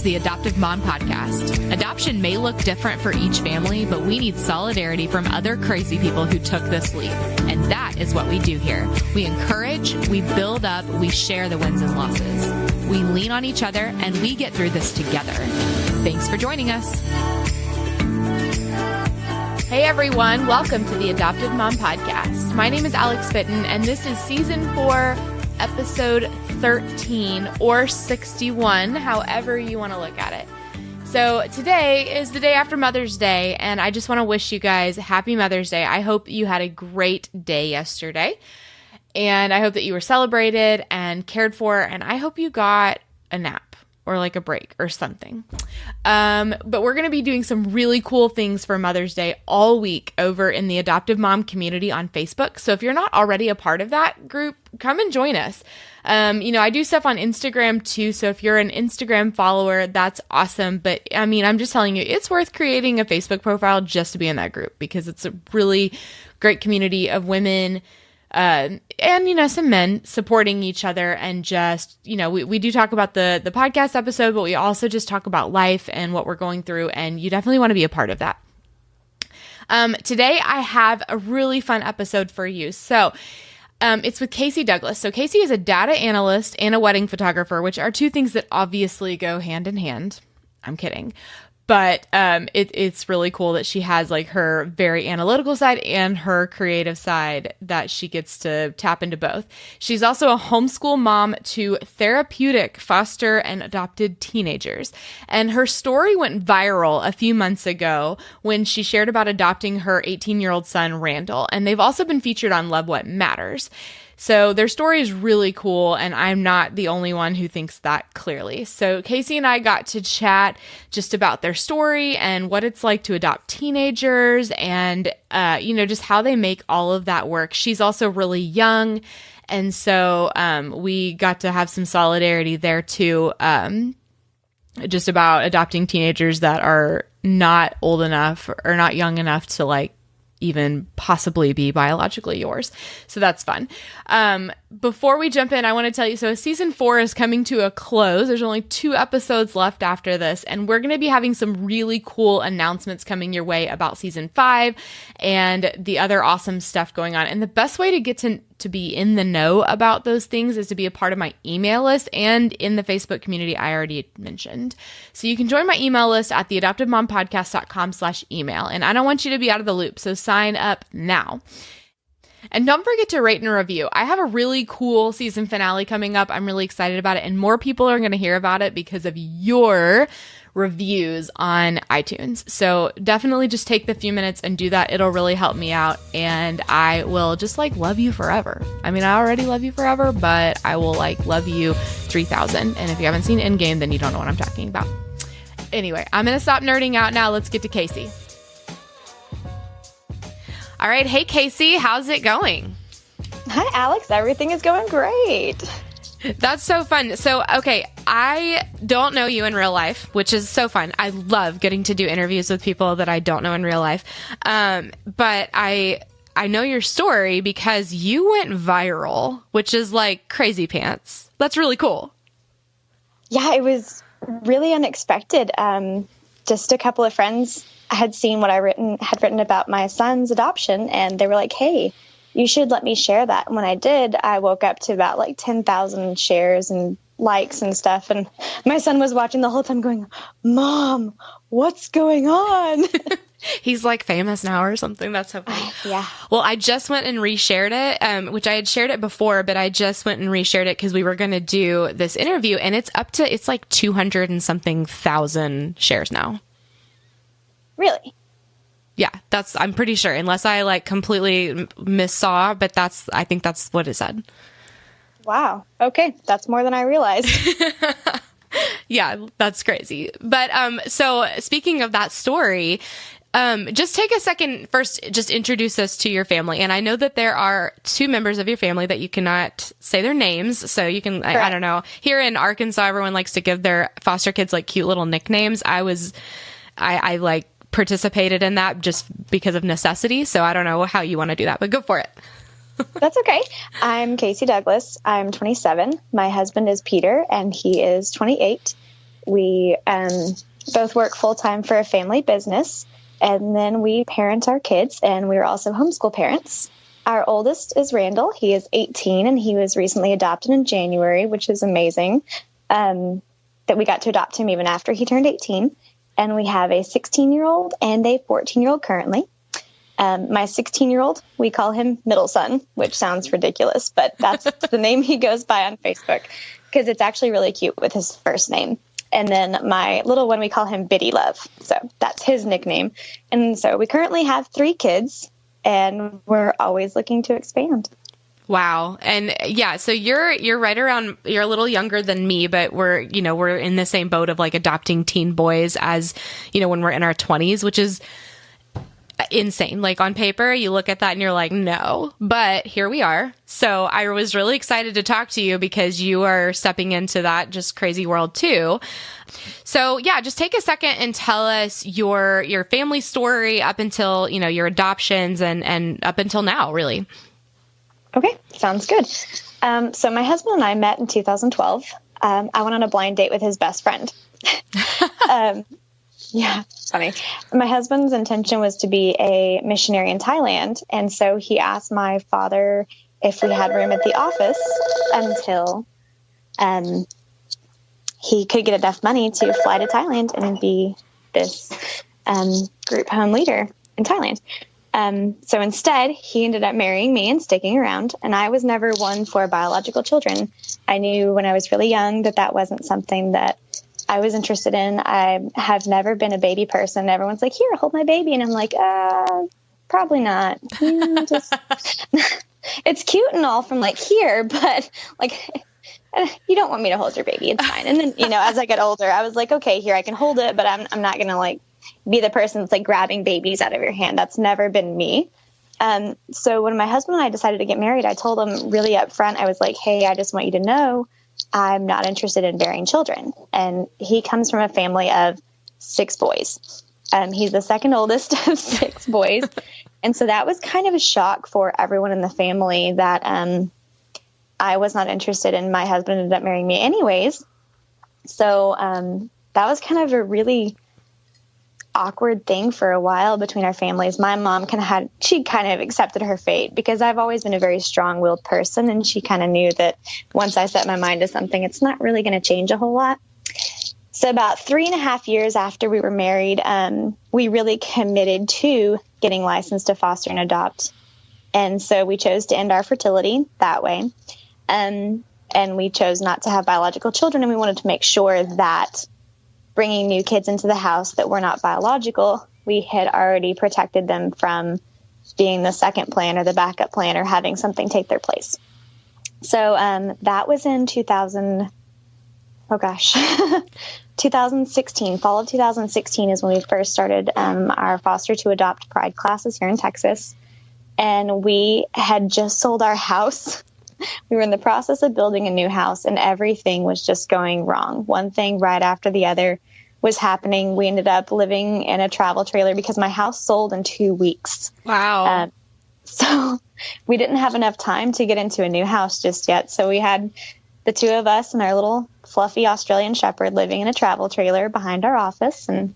the Adoptive Mom Podcast. Adoption may look different for each family, but we need solidarity from other crazy people who took this leap. And that is what we do here. We encourage, we build up, we share the wins and losses. We lean on each other, and we get through this together. Thanks for joining us. Hey everyone, welcome to the Adoptive Mom Podcast. My name is Alex Fitton, and this is Season 4, Episode 13, or 61, however you want to look at it. So today is the day after Mother's Day, and I just want to wish you guys Happy Mother's Day. I hope you had a great day yesterday, and I hope that you were celebrated and cared for, and I hope you got a nap or like a break or something. But we're going to be doing some really cool things for Mother's Day all week over in the Adoptive Mom community on Facebook. So if you're not already a part of that group, come and join us. I do stuff on Instagram too. So if you're an Instagram follower, that's awesome. But I'm just telling you, it's worth creating a Facebook profile just to be in that group because it's a really great community of women and some men supporting each other, and just, we do talk about the podcast episode, but we also just talk about life and what we're going through, and you definitely want to be a part of that. Today I have a really fun episode for you. So it's with Casey Douglas. So Casey is a data analyst and a wedding photographer, which are two things that obviously go hand in hand. I'm kidding. But it's really cool that she has like her very analytical side and her creative side that she gets to tap into both. She's also a homeschool mom to therapeutic foster and adopted teenagers. And her story went viral a few months ago when she shared about adopting her 18-year-old son, Randall. And they've also been featured on Love What Matters. So their story is really cool, and I'm not the only one who thinks that clearly. So Casey and I got to chat just about their story and what it's like to adopt teenagers and, just how they make all of that work. She's also really young, and so we got to have some solidarity there too, just about adopting teenagers that are not old enough or not young enough to even possibly be biologically yours. So that's fun. Before we jump in, I want to tell you, so season 4 is coming to a close. There's only 2 episodes left after this, and we're going to be having some really cool announcements coming your way about season 5 and the other awesome stuff going on. And the best way to get to be in the know about those things is to be a part of my email list and in the Facebook community I already mentioned. So you can join my email list at theadoptivemompodcast.com/email. And I don't want you to be out of the loop, so sign up now. And don't forget to rate and review. I have a really cool season finale coming up. I'm really excited about it, and more people are going to hear about it because of your reviews on iTunes. So definitely just take the few minutes and do that. It'll really help me out, and I will just love you forever. I already love you forever, but I will love you 3,000. And if you haven't seen Endgame, then you don't know what I'm talking about. Anyway, I'm going to stop nerding out now. Let's get to Casey. All right. Hey, Casey, how's it going? Hi, Alex. Everything is going great. That's so fun. So, okay, I don't know you in real life, which is so fun. I love getting to do interviews with people that I don't know in real life. But I know your story because you went viral, which is crazy pants. That's really cool. Yeah, it was really unexpected. Just a couple of friends had seen what I had written about my son's adoption, and they were like, hey, you should let me share that. And when I did, I woke up to about 10,000 shares and likes and stuff. And my son was watching the whole time going, Mom, what's going on? He's famous now or something. That's so funny. Yeah. Well, I just went and reshared it, which I had shared it before, but I just went and reshared it because we were going to do this interview, and it's 200 and something thousand shares now. Really? Yeah, I'm pretty sure, unless I completely missaw, but I think that's what it said. Wow. Okay. That's more than I realized. Yeah, that's crazy. But, so speaking of that story, just take a second first, just introduce us to your family. And I know that there are 2 members of your family that you cannot say their names. So you can, I don't know, here in Arkansas, everyone likes to give their foster kids cute little nicknames. I participated in that just because of necessity. So I don't know how you want to do that, but go for it. That's okay. I'm Casey Douglas. I'm 27. My husband is Peter, and he is 28. We both work full-time for a family business, and then we parent our kids, and we're also homeschool parents. Our oldest is Randall. He is 18, and he was recently adopted in January, which is amazing that we got to adopt him even after he turned 18. And we have a 16-year-old and a 14-year-old currently. My 16-year-old, we call him Middle Son, which sounds ridiculous, but that's the name he goes by on Facebook because it's actually really cute with his first name. And then my little one, we call him Biddy Love. So that's his nickname. And so we currently have 3 kids, and we're always looking to expand. Wow. And yeah, so you're right around, you're a little younger than me, but we're in the same boat of like adopting teen boys as, when we're in our 20s, which is insane. Like on paper, you look at that and you're like, no, but here we are. So I was really excited to talk to you because you are stepping into that just crazy world too. So yeah, just take a second and tell us your family story up until, your adoptions and up until now, really. Okay, sounds good. So my husband and I met in 2012. I went on a blind date with his best friend. Yeah, it's funny. My husband's intention was to be a missionary in Thailand. And so he asked my father if we had room at the office until he could get enough money to fly to Thailand and be this group home leader in Thailand. So instead, he ended up marrying me and sticking around. And I was never one for biological children. I knew when I was really young that wasn't something that I was interested in. I have never been a baby person. Everyone's like, here, hold my baby. And I'm like, probably not. It's cute and all from like here, but like, you don't want me to hold your baby. It's fine. And then, as I get older, I was like, okay, here I can hold it, but I'm not going to like be the person that's like grabbing babies out of your hand. That's never been me. So when my husband and I decided to get married, I told him really upfront, I was like, hey, I just want you to know I'm not interested in bearing children. And he comes from a family of 6 boys. He's the second oldest of 6 boys. And so that was kind of a shock for everyone in the family that I was not interested in. My husband ended up marrying me anyways. So that was kind of a really awkward thing for a while between our families. My mom she kind of accepted her fate because I've always been a very strong-willed person, and she kind of knew that once I set my mind to something, it's not really going to change a whole lot. So about 3.5 years after we were married, we really committed to getting licensed to foster and adopt. And so we chose to end our fertility that way. And we chose not to have biological children, and we wanted to make sure that bringing new kids into the house that were not biological, we had already protected them from being the second plan or the backup plan or having something take their place. So that was in 2016. Fall of 2016 is when we first started our foster to adopt pride classes here in Texas. And we had just sold our house. We were in the process of building a new house, and everything was just going wrong. One thing right after the other was happening. We ended up living in a travel trailer because my house sold in 2 weeks. Wow. So we didn't have enough time to get into a new house just yet. So we had the 2 of us and our little fluffy Australian Shepherd living in a travel trailer behind our office. And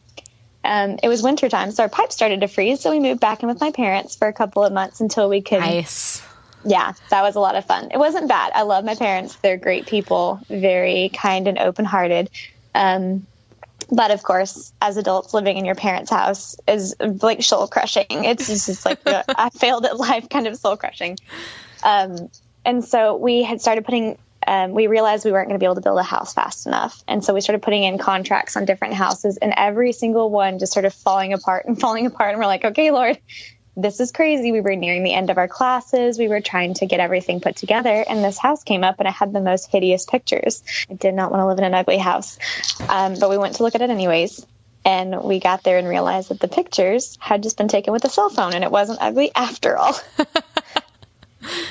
it was wintertime, so our pipes started to freeze. So we moved back in with my parents for a couple of months until we could... Nice. Yeah, that was a lot of fun. It wasn't bad. I love my parents. They're great people, very kind and open-hearted. But of course, as adults, living in your parents' house is like soul-crushing. It's just like I failed at life kind of soul-crushing. And so we had started we realized we weren't going to be able to build a house fast enough. And so we started putting in contracts on different houses, and every single one just started falling apart. And we're like, okay, Lord, this is crazy. We were nearing the end of our classes. We were trying to get everything put together, and this house came up, and it had the most hideous pictures. I did not want to live in an ugly house, but we went to look at it anyways. And we got there and realized that the pictures had just been taken with a cell phone, and it wasn't ugly after all,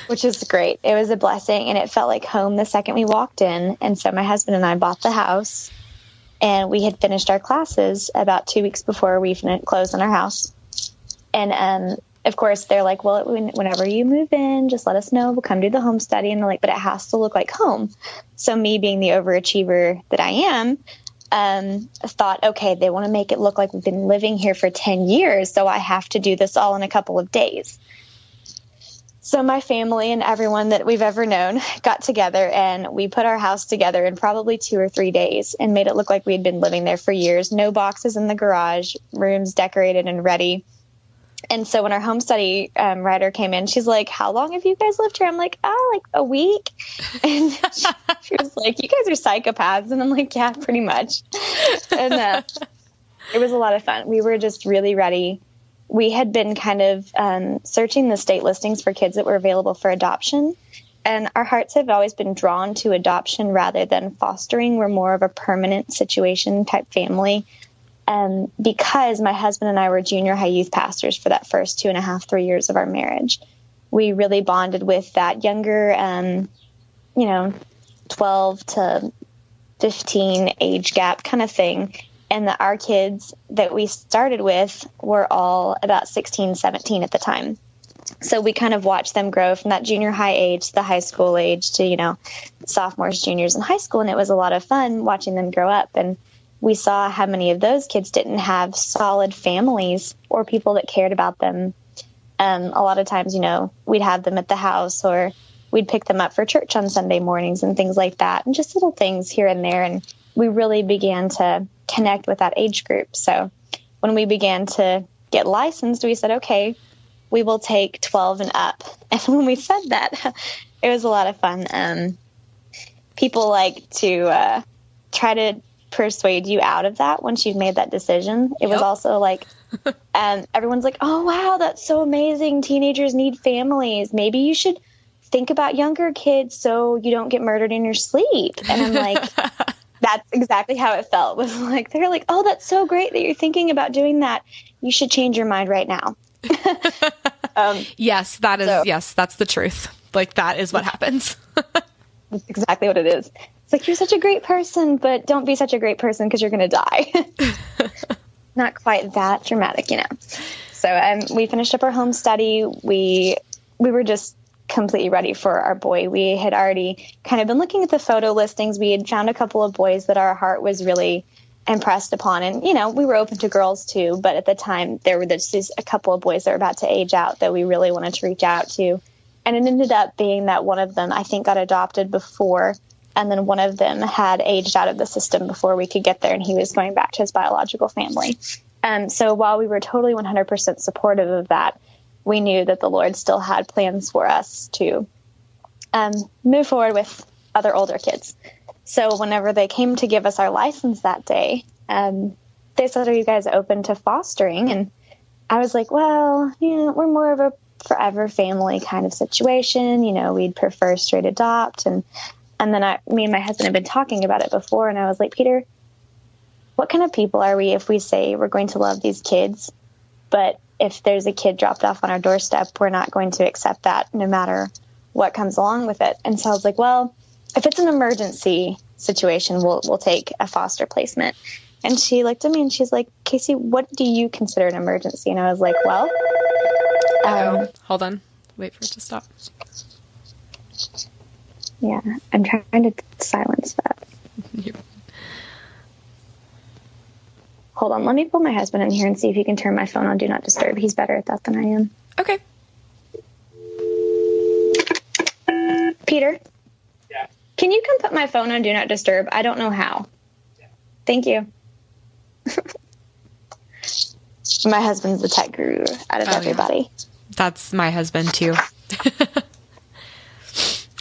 which is great. It was a blessing, and it felt like home the second we walked in. And so my husband and I bought the house, and we had finished our classes about 2 weeks before we closed on our house. And, of course, they're like, well, whenever you move in, just let us know. We'll come do the home study. And they're like, but it has to look like home. So me being the overachiever that I am, thought, okay, they want to make it look like we've been living here for 10 years, so I have to do this all in a couple of days. So my family and everyone that we've ever known got together, and we put our house together in probably 2 or 3 days and made it look like we'd been living there for years. No boxes in the garage, rooms decorated and ready. And so when our home study writer came in, she's like, how long have you guys lived here? I'm like, like a week. And she was like, you guys are psychopaths. And I'm like, yeah, pretty much. And it was a lot of fun. We were just really ready. We had been kind of searching the state listings for kids that were available for adoption. And our hearts have always been drawn to adoption rather than fostering. We're more of a permanent situation type family. Because my husband and I were junior high youth pastors for that first 2.5, 3 years of our marriage. We really bonded with that younger, 12 to 15 age gap kind of thing. And our kids that we started with were all about 16, 17 at the time. So we kind of watched them grow from that junior high age to the high school age to, sophomores, juniors in high school. And it was a lot of fun watching them grow up. And we saw how many of those kids didn't have solid families or people that cared about them. A lot of times, we'd have them at the house, or we'd pick them up for church on Sunday mornings and things like that. And just little things here and there. And we really began to connect with that age group. So when we began to get licensed, we said, okay, we will take 12 and up. And when we said that, it was a lot of fun. People like to try to persuade you out of that once you've made that decision. It was also like, everyone's like, oh, wow, that's so amazing. Teenagers need families. Maybe you should think about younger kids so you don't get murdered in your sleep. And I'm like, that's exactly how it felt. Was like, they're like, oh, that's so great that you're thinking about doing that. You should change your mind right now. Yes, that's the truth. Like, that is what happens. That's exactly what it is. It's like, you're such a great person, but don't be such a great person because you're going to die. Not quite that dramatic, So we finished up our home study. We were just completely ready for our boy. We had already kind of been looking at the photo listings. We had found a couple of boys that our heart was really impressed upon. And, we were open to girls too. But at the time, there were just a couple of boys that were about to age out that we really wanted to reach out to. And it ended up being that one of them, I think, got adopted before. And then one of them had aged out of the system before we could get there, and he was going back to his biological family. So while we were totally 100% supportive of that, we knew that the Lord still had plans for us to move forward with other older kids. So whenever they came to give us our license that day, they said, are you guys open to fostering? And I was like, well, we're more of a forever family kind of situation. We'd prefer straight adopt. And then me and my husband had been talking about it before, and I was like, Peter, what kind of people are we if we say we're going to love these kids, but if there's a kid dropped off on our doorstep, we're not going to accept that no matter what comes along with it? And so I was like, well, if it's an emergency situation, we'll take a foster placement. And she looked at me and she's like, Casey, what do you consider an emergency? And I was like, well, hold on. Wait for it to stop. Yeah, I'm trying to silence that. Hold on, let me pull my husband in here and see if he can turn my phone on Do Not Disturb. He's better at that than I am. Okay. Peter? Yeah? Can you come put my phone on Do Not Disturb? I don't know how. Yeah. Thank you. My husband's the tech guru out of everybody. Yeah. That's my husband, too.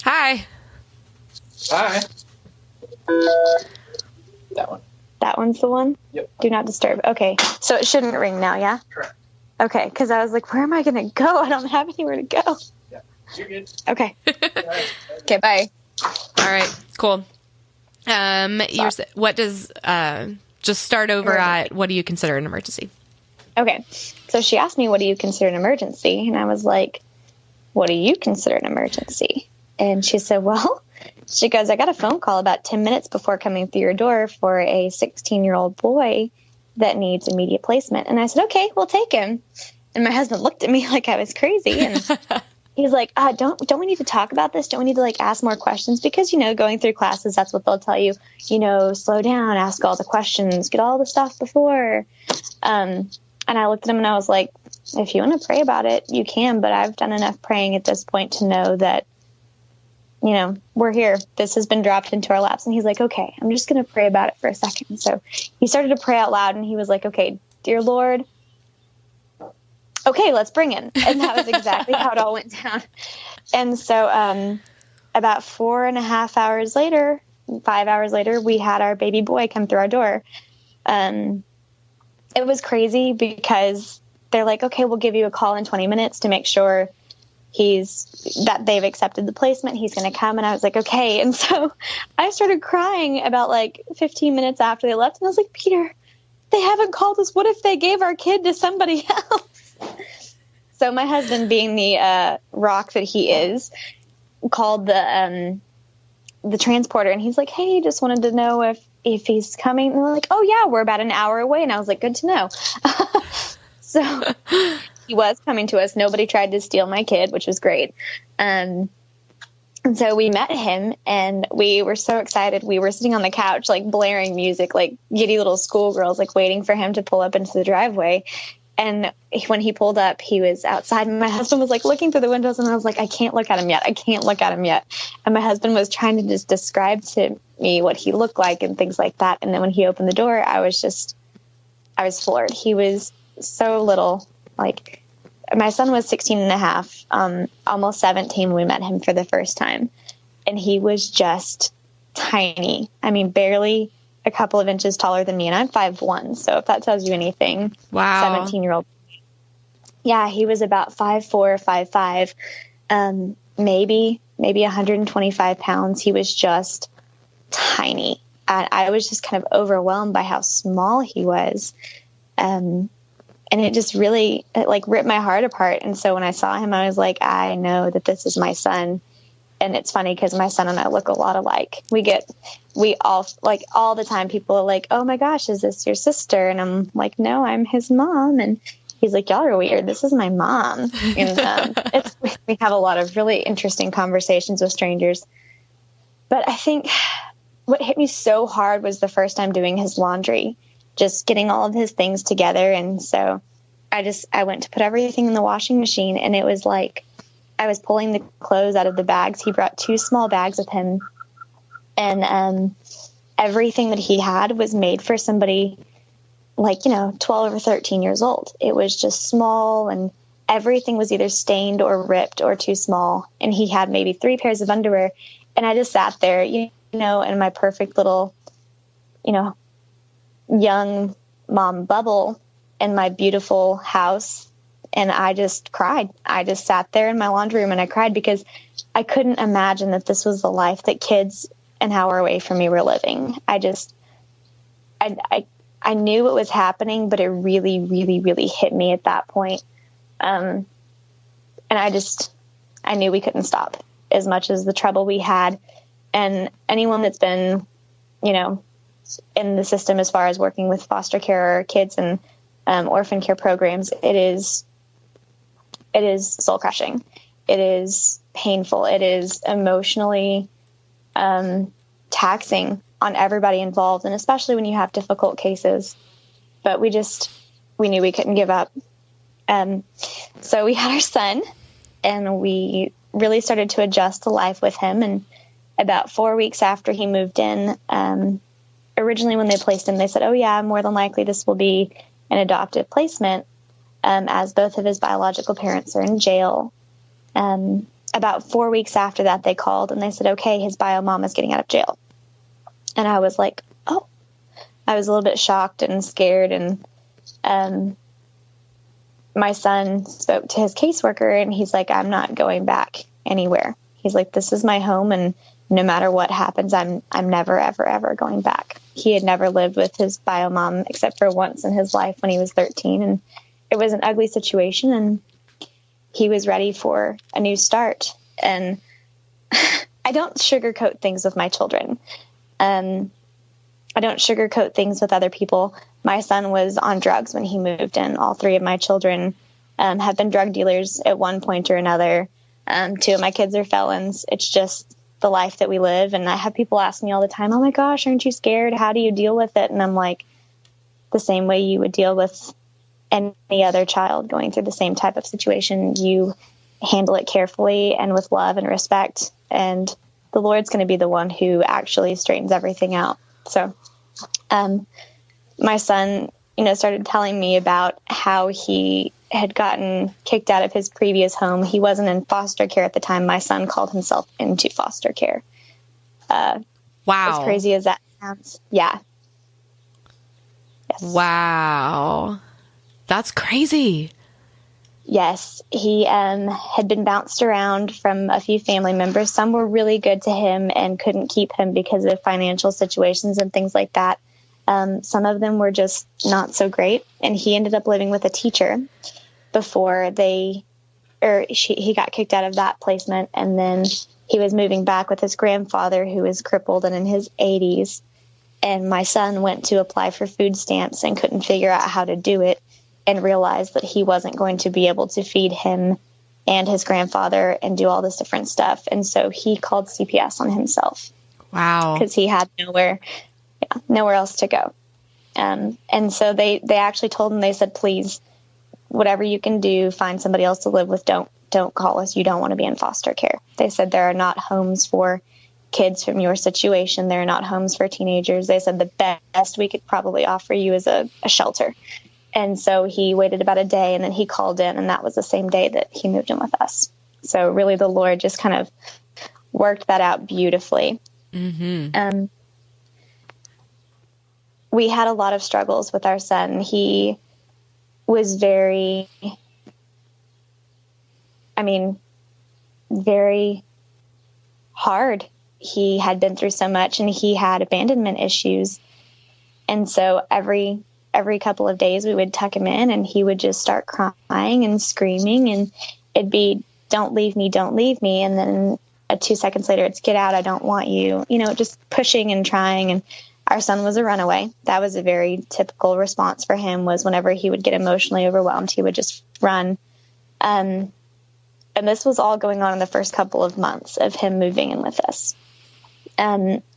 Hi. Hi. That one. That one's the one? Yep. Do Not Disturb. Okay. So it shouldn't ring now, yeah? Correct. Okay, because I was like, where am I going to go? I don't have anywhere to go. Yeah. You're good. Okay. Okay, bye. All right, cool. What does, just start over at, what do you consider an emergency? Okay. So she asked me, what do you consider an emergency? And I was like, what do you consider an emergency? And she said, well, she goes, I got a phone call about 10 minutes before coming through your door for a 16-year-old boy that needs immediate placement. And I said, okay, we'll take him. And my husband looked at me like I was crazy. And he's like, don't we need to talk about this? Don't we need to like ask more questions? Because, going through classes, that's what they'll tell you, slow down, ask all the questions, get all the stuff before. And I looked at him and I was like, if you want to pray about it, you can, but I've done enough praying at this point to know that, we're here. This has been dropped into our laps. And he's like, okay, I'm just going to pray about it for a second. So he started to pray out loud and he was like, okay, dear Lord, okay, let's bring it. And that was exactly how it all went down. And so about 4.5 hours later, 5 hours later, we had our baby boy come through our door. It was crazy because they're like, okay, we'll give you a call in 20 minutes to make sure that they've accepted the placement. He's going to come. And I was like, okay. And so I started crying about like 15 minutes after they left. And I was like, Peter, they haven't called us. What if they gave our kid to somebody else? So my husband, being the rock that he is, called the transporter. And he's like, hey, just wanted to know if he's coming. And they're like, oh yeah, we're about an hour away. And I was like, good to know. So he was coming to us. Nobody tried to steal my kid, which was great. And so we met him and we were so excited. We were sitting on the couch, like blaring music, like giddy little schoolgirls, like waiting for him to pull up into the driveway. And when he pulled up, he was outside and my husband was like looking through the windows and I was like, I can't look at him yet. I can't look at him yet. And my husband was trying to just describe to me what he looked like and things like that. And then when he opened the door, I was floored. He was so little. Like, my son was 16 and a half, almost 17 when we met him for the first time. And he was just tiny. I mean, barely a couple of inches taller than me. And I'm 5'1". So if that tells you anything, wow. 17-year-old. Yeah, he was about 5'4", 5'5", maybe 125 pounds. He was just tiny. I was just kind of overwhelmed by how small he was. And it just really ripped my heart apart. And so when I saw him, I was like, I know that this is my son. And it's funny because my son and I look a lot alike. We all all the time, people are like, oh my gosh, is this your sister? And I'm like, no, I'm his mom. And he's like, y'all are weird. This is my mom. And we have a lot of really interesting conversations with strangers. But I think what hit me so hard was the first time doing his laundry, just getting all of his things together. And so I went to put everything in the washing machine and it was like I was pulling the clothes out of the bags. He brought 2 small bags with him and everything that he had was made for somebody 12 or 13 years old. It was just small and everything was either stained or ripped or too small. And he had maybe 3 pairs of underwear. And I just sat there, in my perfect little, young mom bubble in my beautiful house. And I just cried. I just sat there in my laundry room and I cried because I couldn't imagine that this was the life that kids an hour away from me were living. I knew what was happening, but it really, really, really hit me at that point. And I knew we couldn't stop as much as the trouble we had. And anyone that's been, in the system as far as working with foster care or kids and orphan care programs, it is soul crushing. It is painful. It is emotionally taxing on everybody involved, and especially when you have difficult cases. But we knew we couldn't give up. So we had our son, and we really started to adjust to life with him. And about 4 weeks after he moved in, originally when they placed him, they said, oh yeah, more than likely this will be an adoptive placement, as both of his biological parents are in jail. About 4 weeks after that, they called and they said, okay, his bio mom is getting out of jail. And I was like, oh, I was a little bit shocked and scared. And my son spoke to his caseworker and he's like, I'm not going back anywhere. He's like, this is my home. And no matter what happens, I'm never, ever, ever going back. He had never lived with his bio mom except for once in his life when he was 13. And it was an ugly situation. And he was ready for a new start. And I don't sugarcoat things with my children. I don't sugarcoat things with other people. My son was on drugs when he moved in. All 3 of my children have been drug dealers at one point or another. Two of my kids are felons. It's just the life that we live. And I have people ask me all the time, oh my gosh, aren't you scared? How do you deal with it? And I'm like, the same way you would deal with any other child going through the same type of situation. You handle it carefully and with love and respect. And the Lord's going to be the one who actually straightens everything out. So, my son, started telling me about how he had gotten kicked out of his previous home. He wasn't in foster care at the time. My son called himself into foster care. Wow. As crazy as that sounds. Yeah. Yes. Wow. That's crazy. Yes. He had been bounced around from a few family members. Some were really good to him and couldn't keep him because of financial situations and things like that. Some of them were just not so great. And he ended up living with a teacher before he got kicked out of that placement. And then he was moving back with his grandfather, who is crippled and in his 80s. And my son went to apply for food stamps and couldn't figure out how to do it, and realized that he wasn't going to be able to feed him and his grandfather and do all this different stuff. And so he called CPS on himself. Wow. Because he had nowhere else to go. And so they actually told him, they said, please, whatever you can do, find somebody else to live with. Don't call us. You don't want to be in foster care. They said there are not homes for kids from your situation. There are not homes for teenagers. They said the best we could probably offer you is a shelter. And so he waited about a day, and then he called in, and that was the same day that he moved in with us. So really the Lord just kind of worked that out beautifully. Mm-hmm. We had a lot of struggles with our son. He was very hard. He had been through so much, and he had abandonment issues. And so every couple of days we would tuck him in, and he would just start crying and screaming, and it'd be, don't leave me, don't leave me. And then 2 seconds later, it's get out, I don't want you, just pushing and trying. And our son was a runaway. That was a very typical response for him, was whenever he would get emotionally overwhelmed, he would just run. And this was all going on in the first couple of months of him moving in with us.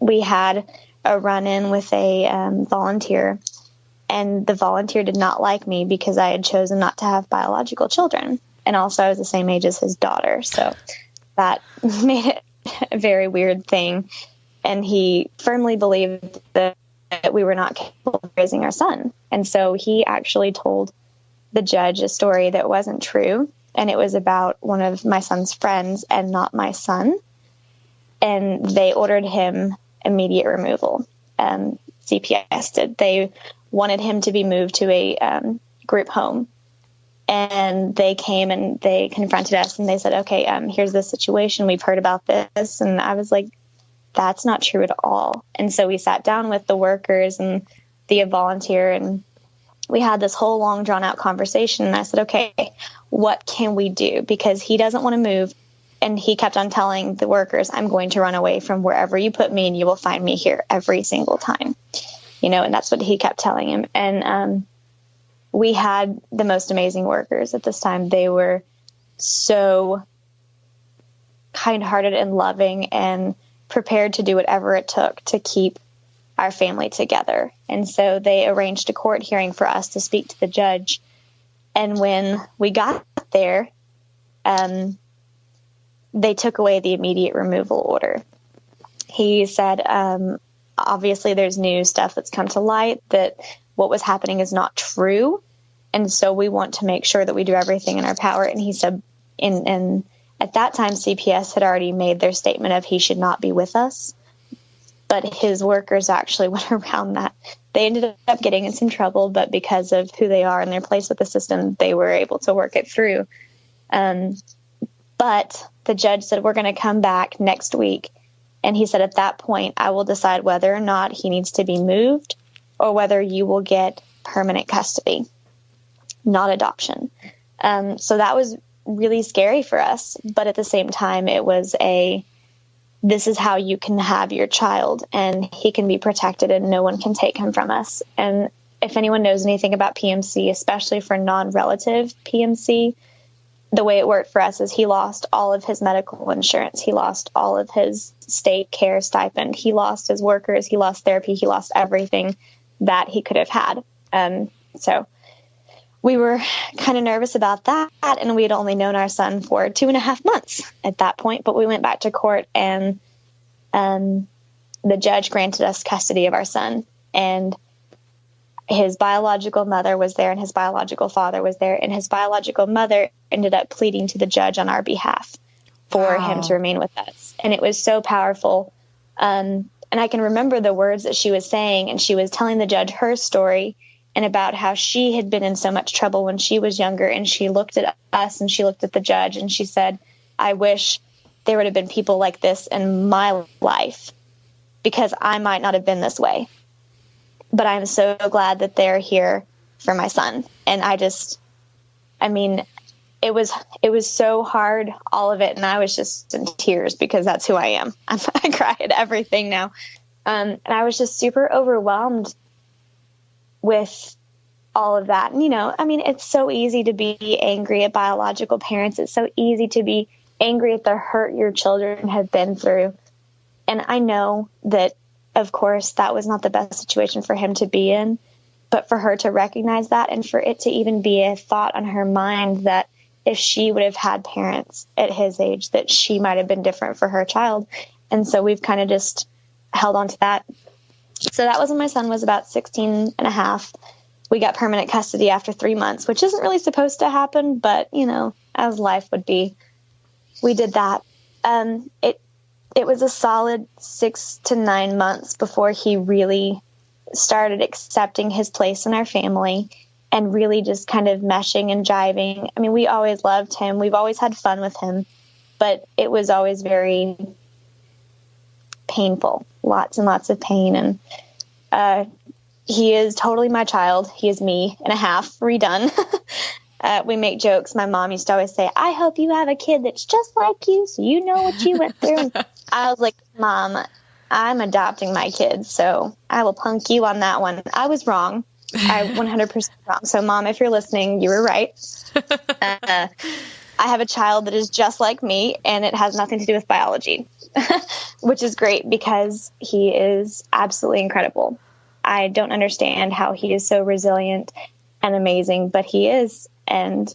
We had a run-in with a volunteer, and the volunteer did not like me because I had chosen not to have biological children. And also I was the same age as his daughter. So that made it a very weird thing. And he firmly believed that we were not capable of raising our son. And so he actually told the judge a story that wasn't true. And it was about one of my son's friends and not my son. And they ordered him immediate removal. CPS did. They wanted him to be moved to a group home. And they came and they confronted us, and they said, okay, here's the situation. We've heard about this. And I was like, that's not true at all. And so we sat down with the workers and the volunteer, and we had this whole long drawn out conversation. And I said, okay, what can we do? Because he doesn't want to move. And he kept on telling the workers, I'm going to run away from wherever you put me, and you will find me here every single time. And that's what he kept telling him. And we had the most amazing workers at this time. They were so kind-hearted and loving and prepared to do whatever it took to keep our family together. And so they arranged a court hearing for us to speak to the judge. And when we got there, they took away the immediate removal order. He said, obviously there's new stuff that's come to light, that what was happening is not true. And so we want to make sure that we do everything in our power. And he said, and at that time, CPS had already made their statement of he should not be with us. But his workers actually went around that. They ended up getting in some trouble, but because of who they are and their place with the system, they were able to work it through. But the judge said, we're going to come back next week. And he said, at that point, I will decide whether or not he needs to be moved or whether you will get permanent custody, not adoption. So that was really scary for us. But at the same time, it was this is how you can have your child, and he can be protected and no one can take him from us. And if anyone knows anything about PMC, especially for non-relative PMC, the way it worked for us is he lost all of his medical insurance. He lost all of his state care stipend. He lost his workers. He lost therapy. He lost everything that he could have had. So we were kind of nervous about that. And we had only known our son for 2.5 months at that point. But we went back to court, and the judge granted us custody of our son. And his biological mother was there, and his biological father was there, and his biological mother ended up pleading to the judge on our behalf for him to remain with us. And it was so powerful. And I can remember the words that she was saying, and she was telling the judge her story and about how she had been in so much trouble when she was younger. And she looked at us and she looked at the judge and she said, I wish there would have been people like this in my life, because I might not have been this way. But I'm so glad that they're here for my son. And it was so hard, all of it. And I was just in tears, because that's who I am. I cry at everything now. And I was just super overwhelmed with all of that. And, it's so easy to be angry at biological parents. It's so easy to be angry at the hurt your children have been through. And I know that, of course, that was not the best situation for him to be in, but for her to recognize that, and for it to even be a thought on her mind that if she would have had parents at his age, that she might have been different for her child. And so we've kind of just held on to that. So that was when my son was about 16 and a half. We got permanent custody after 3 months, which isn't really supposed to happen, but, as life would be, we did that. It was a solid 6 to 9 months before he really started accepting his place in our family and really just kind of meshing and jiving. We always loved him. We've always had fun with him, but it was always very painful, lots and lots of pain. And he is totally my child. He is me and a half redone. We make jokes. My mom used to always say, I hope you have a kid that's just like you, so you know what you went through. I was like, Mom, I'm adopting my kids, so I will punk you on that one. I was wrong. I 100% wrong. So, Mom, if you're listening, you were right. I have a child that is just like me, and it has nothing to do with biology, which is great because he is absolutely incredible. I don't understand how he is so resilient and amazing, but he is. And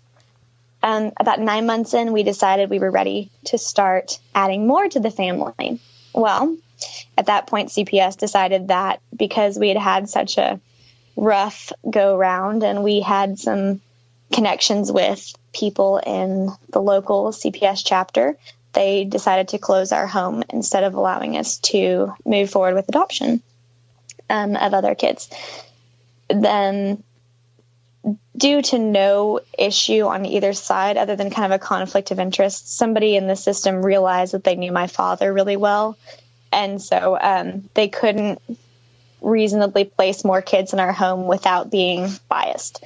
about 9 months in, we decided we were ready to start adding more to the family. Well, at that point, CPS decided that because we had had such a rough go round and we had some connections with people in the local CPS chapter, they decided to close our home instead of allowing us to move forward with adoption of other kids. Then, due to no issue on either side other than kind of a conflict of interest, somebody in the system realized that they knew my father really well. And so they couldn't reasonably place more kids in our home without being biased.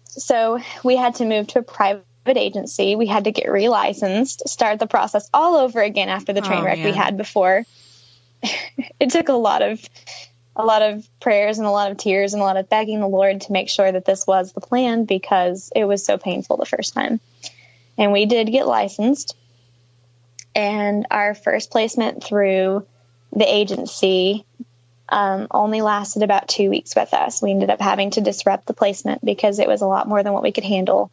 So we had to move to a private agency. We had to get relicensed, start the process all over again after the train wreck we had before. It took a lot of prayers and a lot of tears and a lot of begging the Lord to make sure that this was the plan, because it was so painful the first time. And we did get licensed. And our first placement through the agency only lasted about 2 weeks with us. We ended up having to disrupt the placement because it was a lot more than what we could handle.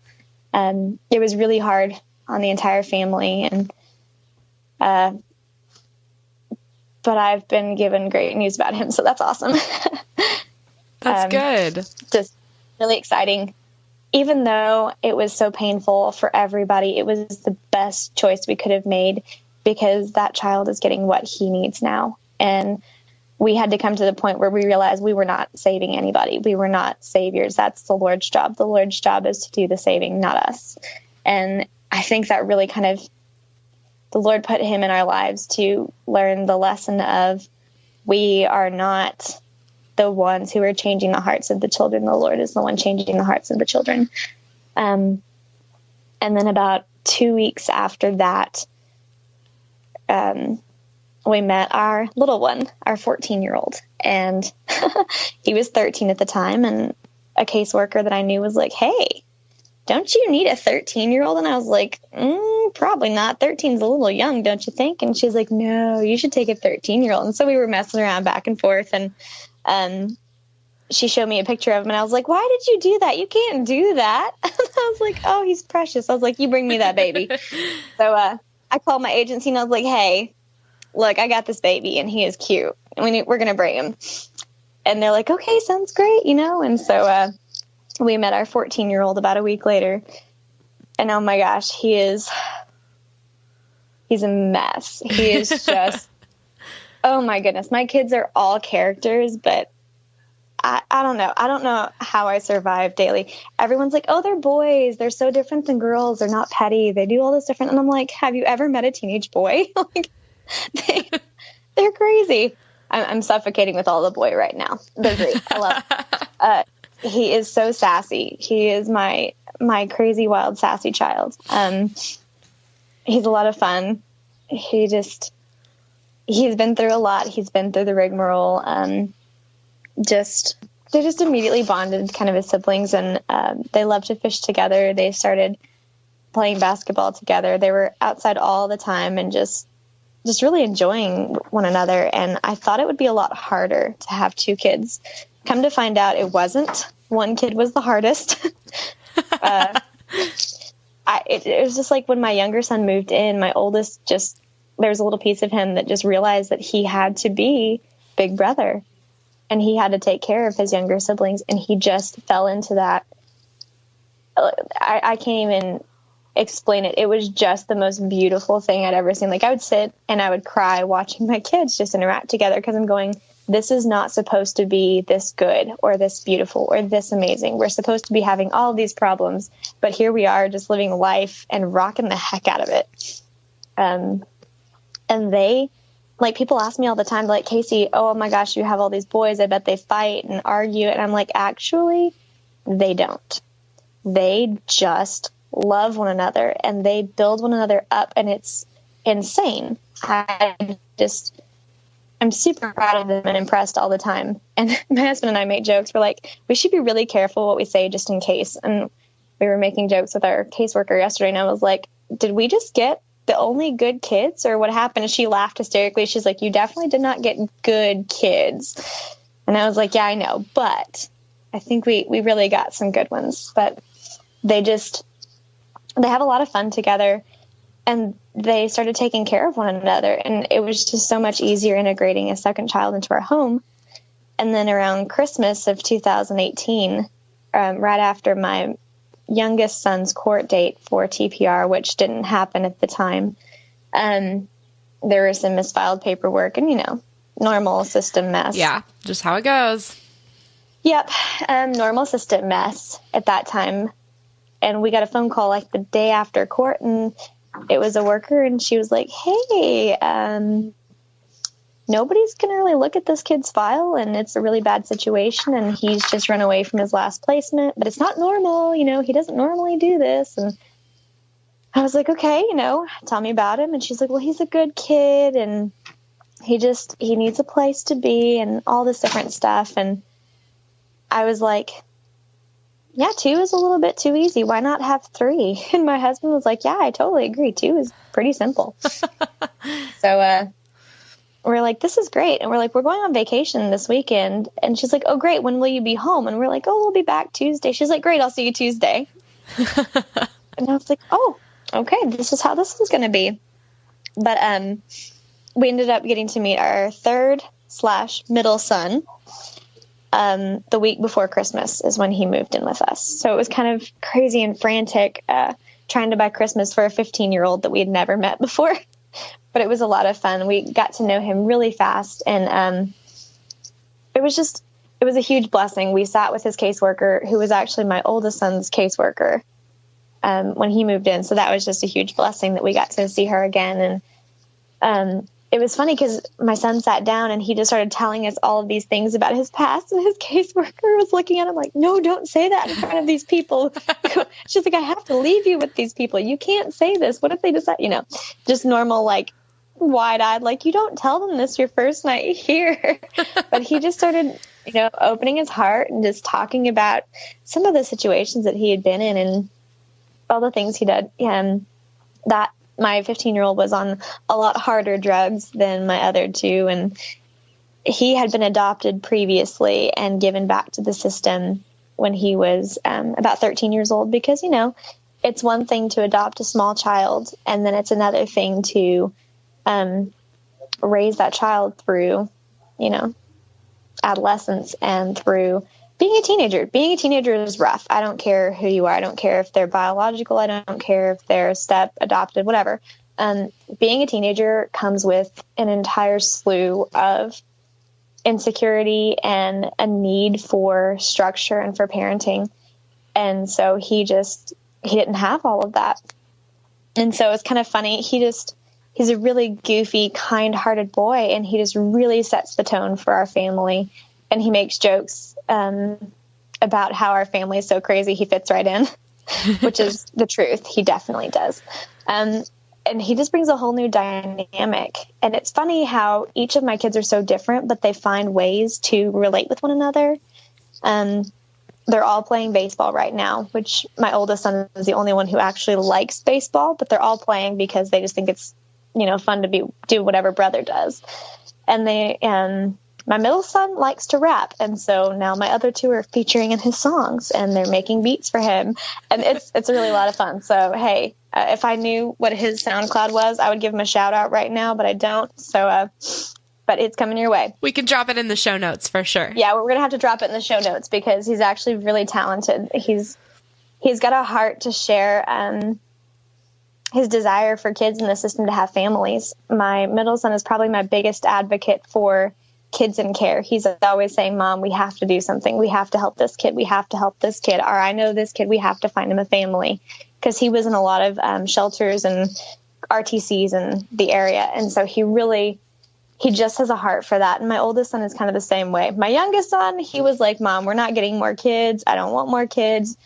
It was really hard on the entire family. And but I've been given great news about him, so that's awesome. That's good. Just really exciting. Even though it was so painful for everybody, it was the best choice we could have made, because that child is getting what he needs now. And we had to come to the point where we realized we were not saving anybody. We were not saviors. That's the Lord's job. The Lord's job is to do the saving, not us. And I think that really kind of, the Lord put him in our lives to learn the lesson of, we are not the ones who are changing the hearts of the children. The Lord is the one changing the hearts of the children. And then about 2 weeks after that, we met our little one, our 14-year-old. And he was 13 at the time. And a caseworker that I knew was like, hey, don't you need a 13-year-old? And I was like, probably not. 13's a little young, don't you think? And she's like, no, you should take a 13-year-old. And so we were messing around back and forth. And she showed me a picture of him. And I was like, why did you do that? You can't do that. And I was like, oh, he's precious. I was like, you bring me that baby. So I called my agency and I was like, hey, look, I got this baby and he is cute. And we're going to bring him. And they're like, okay, sounds great, And so we met our 14-year-old about a week later. And oh my gosh, he's a mess. He is just, oh my goodness. My kids are all characters, but I don't know. I don't know how I survive daily. Everyone's like, oh, they're boys. They're so different than girls. They're not petty. They do all this different. And I'm like, have you ever met a teenage boy? Like, they're crazy. I'm suffocating with all the boy right now. They're great. I love it. He is so sassy. He is my crazy, wild, sassy child. He's a lot of fun. He's been through a lot. He's been through the rigmarole. They just immediately bonded kind of as siblings, and they love to fish together. They started playing basketball together. They were outside all the time and just really enjoying one another. And I thought it would be a lot harder to have two kids. Come to find out, it wasn't. One kid was the hardest. It was just like when my younger son moved in, my oldest there's a little piece of him that just realized that he had to be big brother and he had to take care of his younger siblings. And he just fell into that. I can't even explain it. It was just the most beautiful thing I'd ever seen. Like, I would sit and I would cry watching my kids just interact together, because I'm going, this is not supposed to be this good or this beautiful or this amazing. We're supposed to be having all of these problems, but here we are just living life and rocking the heck out of it. And they, like, people ask me all the time, like, Casey, oh my gosh, you have all these boys. I bet they fight and argue. And I'm like, actually, they don't. They just love one another and they build one another up, and it's insane. I'm super proud of them and impressed all the time. And my husband and I make jokes. We're like, we should be really careful what we say just in case. And we were making jokes with our caseworker yesterday, and I was like, did we just get the only good kids, or what happened? And she laughed hysterically. She's like, you definitely did not get good kids. And I was like, yeah, I know, but I think we really got some good ones. But they have a lot of fun together, and they started taking care of one another. And it was just so much easier integrating a second child into our home. And then around Christmas of 2018, right after my youngest son's court date for TPR, which didn't happen at the time, there was some misfiled paperwork and, normal system mess. Yeah, just how it goes. Yep, normal system mess at that time. And we got a phone call like the day after court, and it was a worker, and she was like, hey, nobody's going to really look at this kid's file, and it's a really bad situation, and he's just run away from his last placement, but it's not normal, he doesn't normally do this. And I was like, okay, tell me about him. And she's like, well, he's a good kid, and he needs a place to be, and all this different stuff. And I was like, yeah, 2 is a little bit too easy. Why not have 3? And my husband was like, yeah, I totally agree. 2 is pretty simple. So we're like, this is great. And we're like, we're going on vacation this weekend. And she's like, oh, great. When will you be home? And we're like, oh, we'll be back Tuesday. She's like, great. I'll see you Tuesday. And I was like, oh, okay. This is how this is going to be. But we ended up getting to meet our 3rd/middle son. The week before Christmas is when he moved in with us. So it was kind of crazy and frantic, trying to buy Christmas for a 15-year-old that we had never met before. But it was a lot of fun. We got to know him really fast. And it was a huge blessing. We sat with his caseworker, who was actually my oldest son's caseworker, when he moved in. So that was just a huge blessing that we got to see her again. And it was funny because my son sat down and he just started telling us all of these things about his past, and his caseworker was looking at him like, no, don't say that in front of these people. She's like, I have to leave you with these people. You can't say this. What if they decide, just normal, like, wide-eyed, like, you don't tell them this your first night here. But he just started, opening his heart and just talking about some of the situations that he had been in. And all the things he did. And that my 15-year-old was on a lot harder drugs than my other two. And he had been adopted previously and given back to the system when he was about 13 years old, because, you know, it's one thing to adopt a small child, and then it's another thing to raise that child through, you know, adolescence and through being a teenager. Being a teenager is rough. I don't care who you are. I don't care if they're biological. I don't care if they're step, adopted, whatever. Being a teenager comes with an entire slew of insecurity and a need for structure and for parenting. And so he didn't have all of that. And so it's kind of funny. He's a really goofy, kind-hearted boy, and he just really sets the tone for our family. And he makes jokes about how our family is so crazy he fits right in, which is the truth. He definitely does. And he just brings a whole new dynamic. And it's funny how each of my kids are so different, but they find ways to relate with one another. They're all playing baseball right now, which my oldest son is the only one who actually likes baseball, but they're all playing because they just think it's, you know, fun to do whatever brother does. And my middle son likes to rap. And so now my other two are featuring in his songs, and they're making beats for him. And it's really a lot of fun. So, hey, if I knew what his SoundCloud was, I would give him a shout out right now, but I don't. So, but it's coming your way. We can drop it in the show notes for sure. Yeah, we're going to have to drop it in the show notes because he's actually really talented. He's got a heart to share his desire for kids in the system to have families. My middle son is probably my biggest advocate for kids in care. He's always saying, Mom, we have to do something. We have to help this kid. We have to help this kid. Or I know this kid. We have to find him a family, because he was in a lot of shelters and RTCs in the area. And so he just has a heart for that. And my oldest son is kind of the same way. My youngest son, he was like, Mom, we're not getting more kids. I don't want more kids.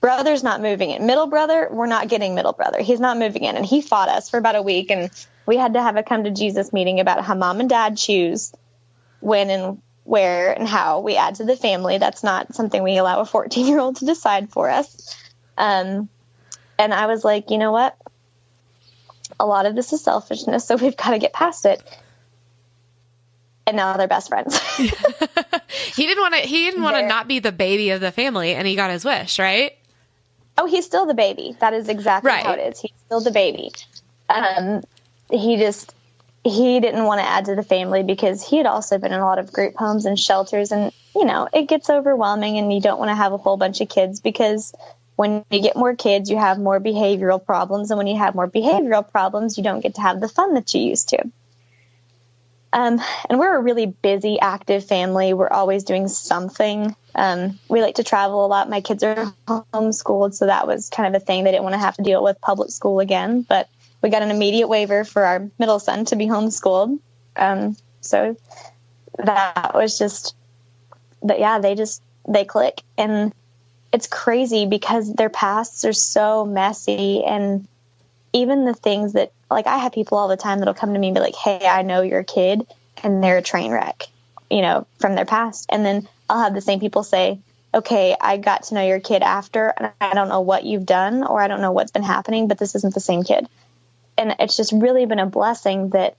Brother's not moving in. Middle brother, we're not getting middle brother. He's not moving in. And he fought us for about a week. And we had to have a come to Jesus meeting about how Mom and Dad choose when and where and how we add to the family. That's not something we allow a 14-year-old to decide for us. And I was like, you know what? A lot of this is selfishness, so we've got to get past it. And now they're best friends. He didn't want to not be the baby of the family, and he got his wish, right? Oh, he's still the baby. That is exactly how it is. He's still the baby. He didn't want to add to the family because he had also been in a lot of group homes and shelters. And, you know, it gets overwhelming, and you don't want to have a whole bunch of kids, because when you get more kids, you have more behavioral problems. And when you have more behavioral problems, you don't get to have the fun that you used to. And we're a really busy, active family. We're always doing something. We like to travel a lot. My kids are homeschooled, so that was kind of a thing. They didn't want to have to deal with public school again, but we got an immediate waiver for our middle son to be homeschooled. So that was just, but yeah, they click. And it's crazy because their pasts are so messy. And even the things that, like, I have people all the time that'll come to me and be like, hey, I know your kid, and they're a train wreck, you know, from their past. And then I'll have the same people say, okay, I got to know your kid after, and I don't know what you've done, or I don't know what's been happening, but this isn't the same kid. And it's just really been a blessing that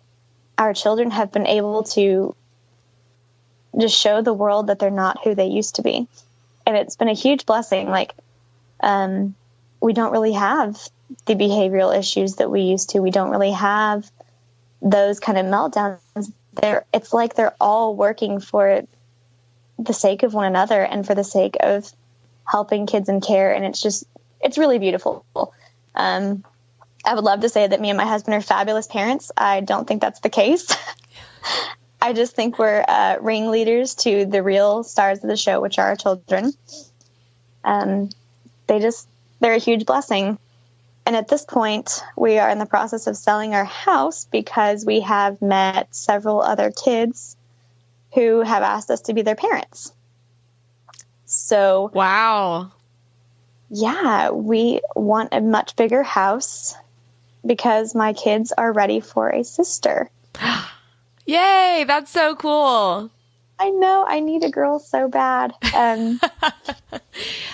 our children have been able to just show the world that they're not who they used to be. And it's been a huge blessing. Like, we don't really have the behavioral issues that we used to. We don't really have those kind of meltdowns. It's like they're all working for the sake of one another and for the sake of helping kids in care. And it's really beautiful. I would love to say that me and my husband are fabulous parents. I don't think that's the case. I just think we're ringleaders to the real stars of the show, which are our children. They're a huge blessing. And at this point, we are in the process of selling our house because we have met several other kids who have asked us to be their parents. So, wow. Yeah, we want a much bigger house because my kids are ready for a sister. Yay, that's so cool. I know. I need a girl so bad. I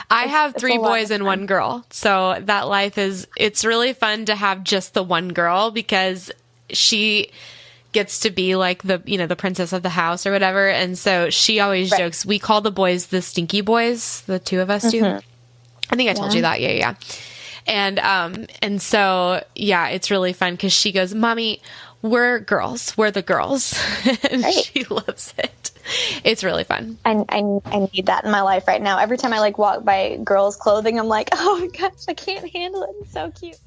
have three boys and one girl. So that life it's really fun to have just the one girl because she gets to be like the princess of the house or whatever. And so she always jokes, we call the boys the stinky boys, the two of us do. I think I told you that. Yeah. And so, yeah, it's really fun because she goes, Mommy, we're girls. We're the girls. And she loves it. It's really fun. I need that in my life right now. Every time I walk by girls' clothing, I'm like, oh my gosh, I can't handle it. It's so cute.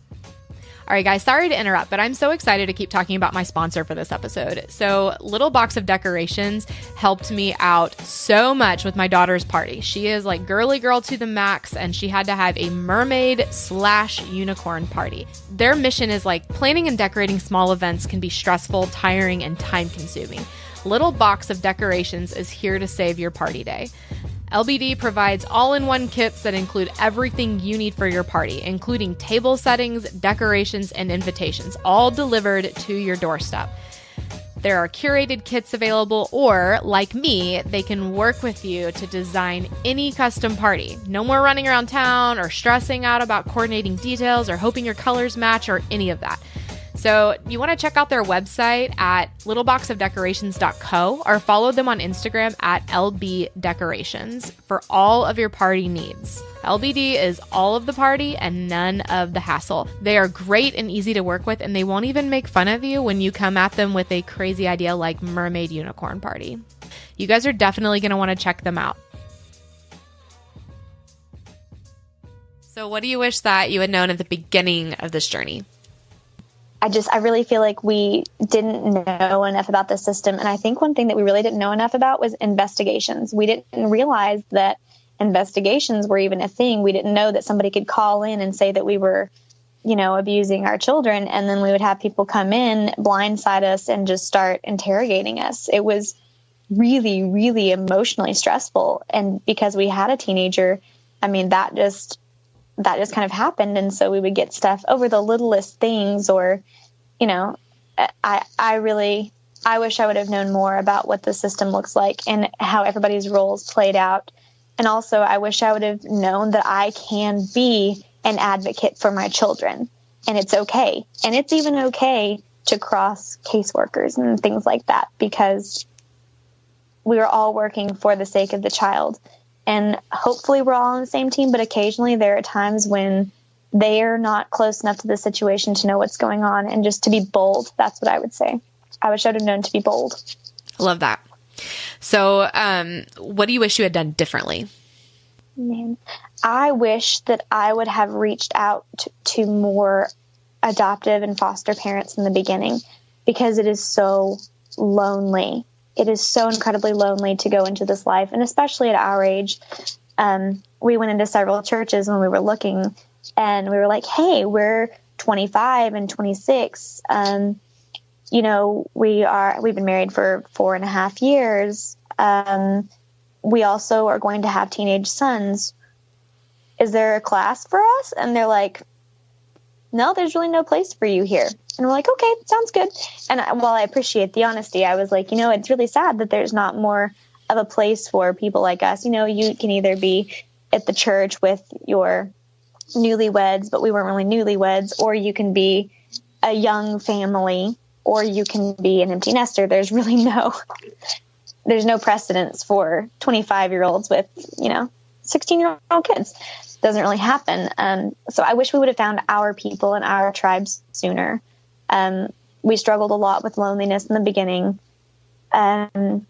All right, guys, sorry to interrupt, but I'm so excited to keep talking about my sponsor for this episode. So Little Box of Decorations helped me out so much with my daughter's party. She is like girly girl to the max, and she had to have a mermaid/unicorn party. Their mission is planning and decorating small events can be stressful, tiring, and time-consuming. Little Box of Decorations is here to save your party day. LBD provides all-in-one kits that include everything you need for your party, including table settings, decorations, and invitations, all delivered to your doorstep. There are curated kits available, or, like me, they can work with you to design any custom party. No more running around town or stressing out about coordinating details or hoping your colors match or any of that. So you want to check out their website at littleboxofdecorations.co or follow them on Instagram at lbdecorations for all of your party needs. LBD is all of the party and none of the hassle. They are great and easy to work with, and they won't even make fun of you when you come at them with a crazy idea like mermaid unicorn party. You guys are definitely going to want to check them out. So what do you wish that you had known at the beginning of this journey? I really feel like we didn't know enough about the system. And I think one thing that we really didn't know enough about was investigations. We didn't realize that investigations were even a thing. We didn't know that somebody could call in and say that we were, abusing our children. And then we would have people come in, blindside us, and just start interrogating us. It was really, really emotionally stressful. And because we had a teenager, that just kind of happened. And so we would get stuff over the littlest things, or, I wish I would have known more about what the system looks like and how everybody's roles played out. And also I wish I would have known that I can be an advocate for my children, and it's okay. And it's even okay to cross caseworkers and things like that, because we are all working for the sake of the child. And hopefully we're all on the same team, but occasionally there are times when they are not close enough to the situation to know what's going on, and just to be bold. That's what I would say. I wish I would have known to be bold. I love that. So what do you wish you had done differently? Man, I wish that I would have reached out to more adoptive and foster parents in the beginning, because it is so lonely. It is so incredibly lonely to go into this life. And especially at our age, we went into several churches when we were looking, and we were like, hey, we're 25 and 26. We've been married for 4.5 years. We also are going to have teenage sons. Is there a class for us? And they're like, no, there's really no place for you here. And we're like, okay, sounds good. And while I appreciate the honesty, I was like, it's really sad that there's not more of a place for people like us. You can either be at the church with your newlyweds, but we weren't really newlyweds, or you can be a young family, or you can be an empty nester. There's really there's no precedence for 25-year-olds with, 16-year-old kids. Doesn't really happen. So I wish we would have found our people and our tribes sooner. We struggled a lot with loneliness in the beginning. And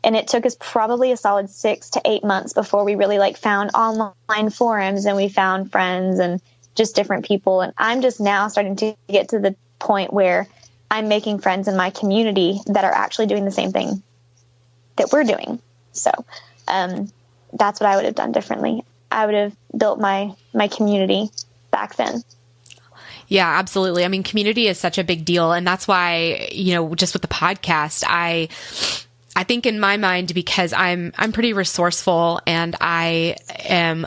it took us probably a solid 6 to 8 months before we really found online forums, and we found friends and just different people. And I'm just now starting to get to the point where I'm making friends in my community that are actually doing the same thing that we're doing. So that's what I would have done differently. I would have built my community back then. Yeah, absolutely. Community is such a big deal. And that's why, just with the podcast, I think in my mind, because I'm pretty resourceful, and I am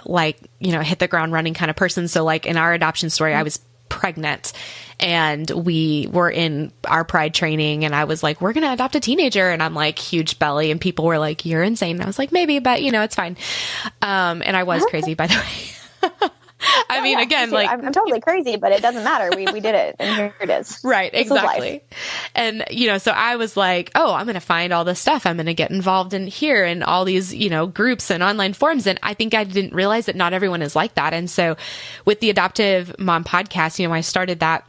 hit the ground running kind of person. So in our adoption story, I was pregnant, and we were in our pride training, and I was like, we're going to adopt a teenager. And I'm like, huge belly. And people were like, you're insane. And I was like, maybe, but it's fine. And I was crazy, by the way. I mean, again, like I'm totally crazy, but it doesn't matter. We did it, and here it is. Right, exactly. And so I was like, oh, I'm going to find all this stuff. I'm going to get involved in here and all these, groups and online forums. And I think I didn't realize that not everyone is like that. And so with the Adoptive Mom podcast, I started that.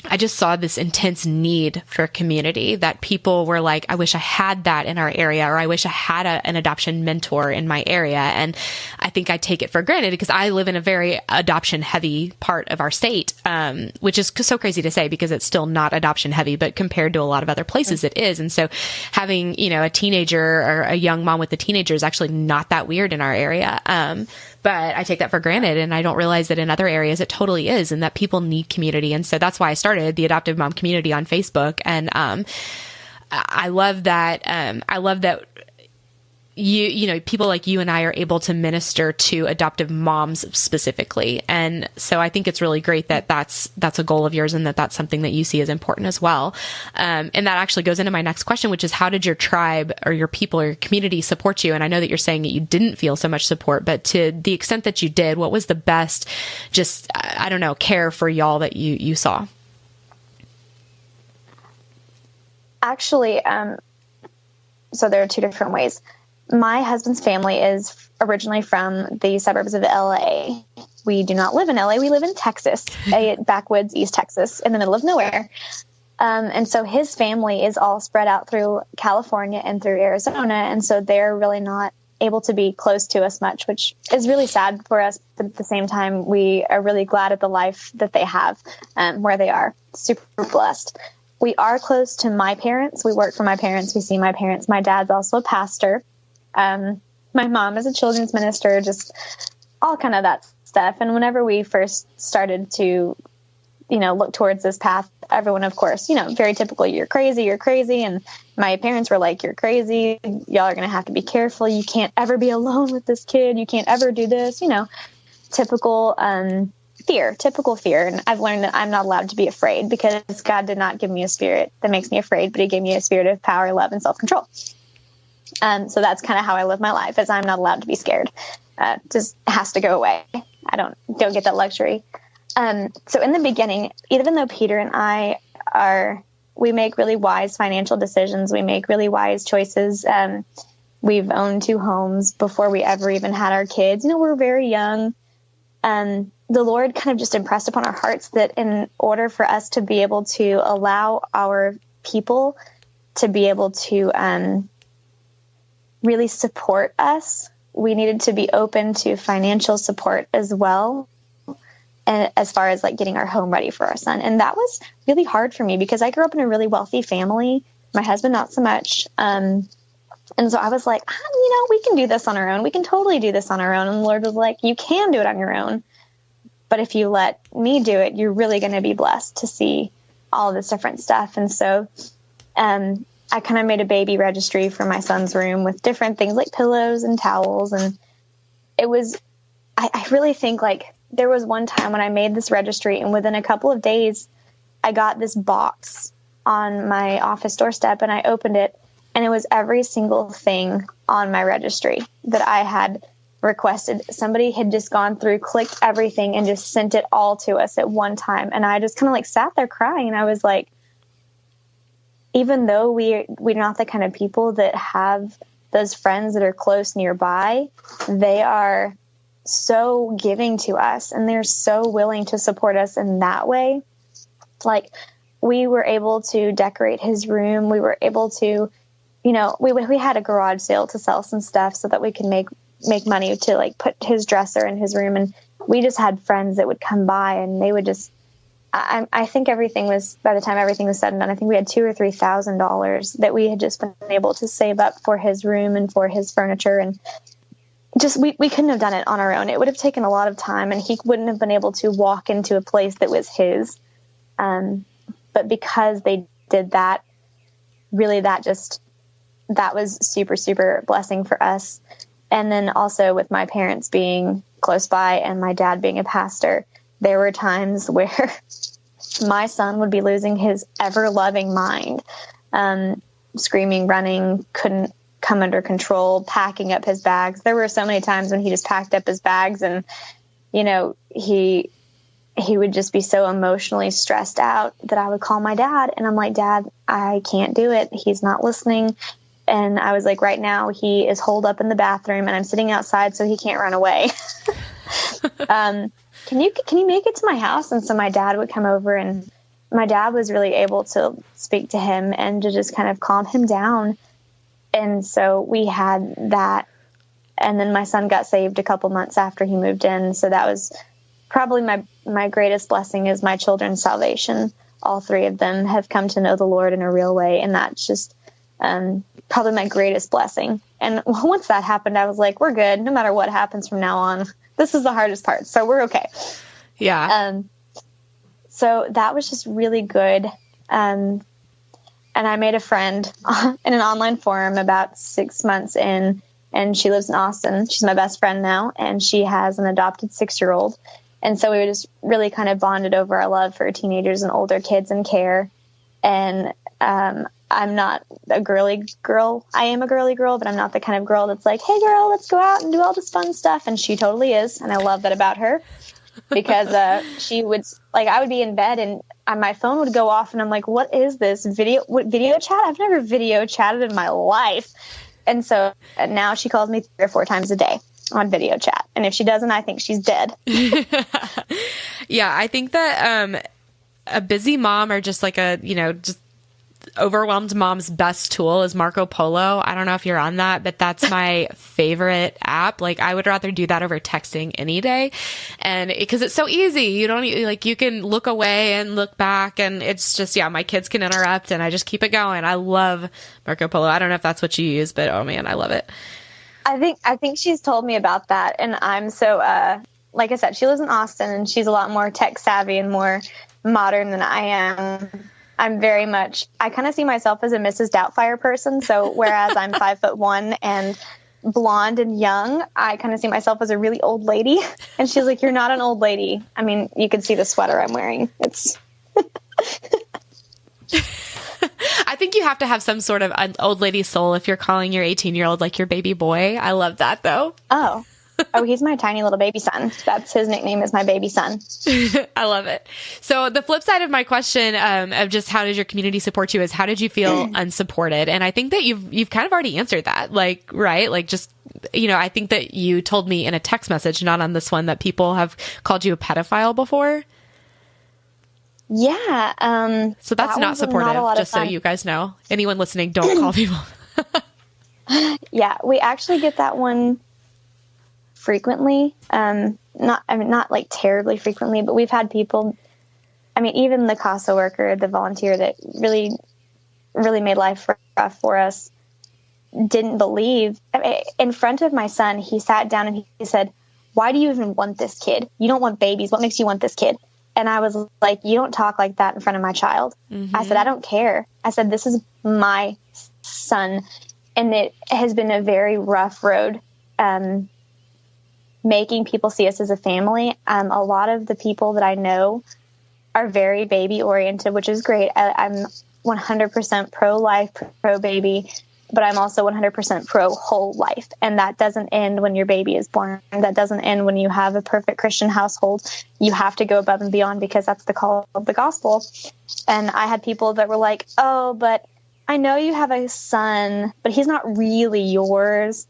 I just saw this intense need for community, that people were like, I wish I had that in our area, or I wish I had an adoption mentor in my area. And I think I take it for granted because I live in a very adoption heavy part of our state, which is so crazy to say because it's still not adoption heavy, but compared to a lot of other places it is. And so having, a teenager or a young mom with a teenager is actually not that weird in our area. But I take that for granted, and I don't realize that in other areas it totally is, and that people need community. And so that's why I started the Adoptive Mom community on Facebook. And I love that. I love that people like you and I are able to minister to adoptive moms specifically. And so I think it's really great that that's a goal of yours, and that's something that you see as important as well. And that actually goes into my next question, which is, how did your tribe or your people or your community support you? And I know that you're saying that you didn't feel so much support, but to the extent that you did, what was the best, care for y'all that you saw? Actually, so there are two different ways. My husband's family is originally from the suburbs of LA. We do not live in LA. We live in Texas, backwoods, East Texas, in the middle of nowhere. And so his family is all spread out through California and through Arizona. And so they're really not able to be close to us much, which is really sad for us. But at the same time, we are really glad at the life that they have where they are. Super blessed. We are close to my parents. We work for my parents. We see my parents. My dad's also a pastor. My mom is a children's minister, just all kind of that stuff. And whenever we first started to, look towards this path, everyone, of course, very typical, you're crazy. And my parents were like, you're crazy. Y'all are going to have to be careful. You can't ever be alone with this kid. You can't ever do this, typical fear. And I've learned that I'm not allowed to be afraid, because God did not give me a spirit that makes me afraid, but he gave me a spirit of power, love, and self-control. So that's kind of how I live my life, is I'm not allowed to be scared. Just has to go away. I don't get that luxury. So in the beginning, even though Peter and I we make really wise financial decisions, we make really wise choices. We've owned 2 homes before we ever even had our kids. We're very young. The Lord kind of just impressed upon our hearts that in order for us to be able to allow our people to be able to really support us, we needed to be open to financial support as well, and as far as like getting our home ready for our son. And that was really hard for me, because I grew up in a really wealthy family, my husband not so much. And so I was like, we can do this on our own. We can totally do this on our own. And the Lord was like, you can do it on your own, but if you let me do it, you're really going to be blessed to see all this different stuff. And so I kind of made a baby registry for my son's room with different things like pillows and towels. And it was, I really think like there was one time when I made this registry, and within a couple of days, I got this box on my office doorstep, and I opened it, and it was every single thing on my registry that I had requested. Somebody had just gone through, clicked everything, and just sent it all to us at one time. And I just kind of like sat there crying, and I was like, even though we're not the kind of people that have those friends that are close nearby, they are so giving to us, and they're so willing to support us in that way. Like, we were able to decorate his room. We were able to, we had a garage sale to sell some stuff so that we could make money to like put his dresser in his room. And we just had friends that would come by, and they would just, I think by the time everything was said and done, I think we had $2,000 or $3,000 that we had just been able to save up for his room and for his furniture. And just, we couldn't have done it on our own. It would have taken a lot of time, and he wouldn't have been able to walk into a place that was his. But because they did that, really that was super, super blessing for us. And then also with my parents being close by and my dad being a pastor, there were times where my son would be losing his ever-loving mind, screaming, running, couldn't come under control, packing up his bags. There were so many times when he just packed up his bags and, you know, he would just be so emotionally stressed out that I would call my dad and I'm like, Dad, I can't do it. He's not listening. And I was like, right now he is holed up in the bathroom and I'm sitting outside so he can't run away. Can you make it to my house? And so my dad would come over, and my dad was really able to speak to him and to just kind of calm him down. And so we had that. And then my son got saved a couple months after he moved in. So that was probably my greatest blessing, is my children's salvation. All three of them have come to know the Lord in a real way. And that's just probably my greatest blessing. And once that happened, I was like, we're good. No matter what happens from now on, this is the hardest part. So we're okay. Yeah. So that was just really good. And I made a friend in an online forum about 6 months in, and she lives in Austin. She's my best friend now, and she has an adopted 6-year-old. And so we were just really kind of bonded over our love for teenagers and older kids and care. And I'm not a girly girl. I am a girly girl, but I'm not the kind of girl that's like, hey, girl, let's go out and do all this fun stuff. And she totally is. And I love that about her, because she would, like, I would be in bed and my phone would go off and I'm like, what is this video chat? I've never video chatted in my life. And so now she calls me 3 or 4 times a day on video chat. And if she doesn't, I think she's dead. Yeah. I think that a busy mom, or just like just overwhelmed mom's best tool, is Marco Polo. I don't know if you're on that, but that's my favorite app. Like, I would rather do that over texting any day. And because it's so easy, you don't like, you can look away and look back, and it's just, my kids can interrupt and I just keep it going. I love Marco Polo. I don't know if that's what you use, but oh man, I love it. I think she's told me about that. And I'm so, like I said, she lives in Austin and she's a lot more tech savvy and more modern than I am. I'm very much, I kind of see myself as a Mrs. Doubtfire person. So whereas I'm 5'1" and blonde and young, I kind of see myself as a really old lady. And she's like, you're not an old lady. I mean, you can see the sweater I'm wearing. It's I think you have to have some sort of an old lady soul if you're calling your 18-year-old like your baby boy. I love that though. Oh, he's my tiny little baby son. That's his nickname, is my baby son. I love it. So the flip side of my question of just how does your community support you is, how did you feel unsupported? And I think that you've kind of already answered that, like, right? Like, just, I think that you told me in a text message, not on this one, that people have called you a pedophile before. Yeah. So that's not supportive, just so you guys know. Anyone listening, don't call people. Yeah, we actually get that one frequently. Not like terribly frequently, but we've had people, even the CASA worker, the volunteer that really, really made life rough for us, didn't believe. In front of my son, he sat down and he said, why do you even want this kid? You don't want babies. What makes you want this kid? And I was like, you don't talk like that in front of my child. Mm-hmm. I said, I don't care. I said, this is my son. And it has been a very rough road, making people see us as a family. A lot of the people that I know are very baby oriented, which is great. I'm 100% pro-life, pro-baby, but I'm also 100% pro-whole life. And that doesn't end when your baby is born. That doesn't end when you have a perfect Christian household. You have to go above and beyond, because that's the call of the gospel. And I had people that were like, oh, but I know you have a son, but he's not really yours.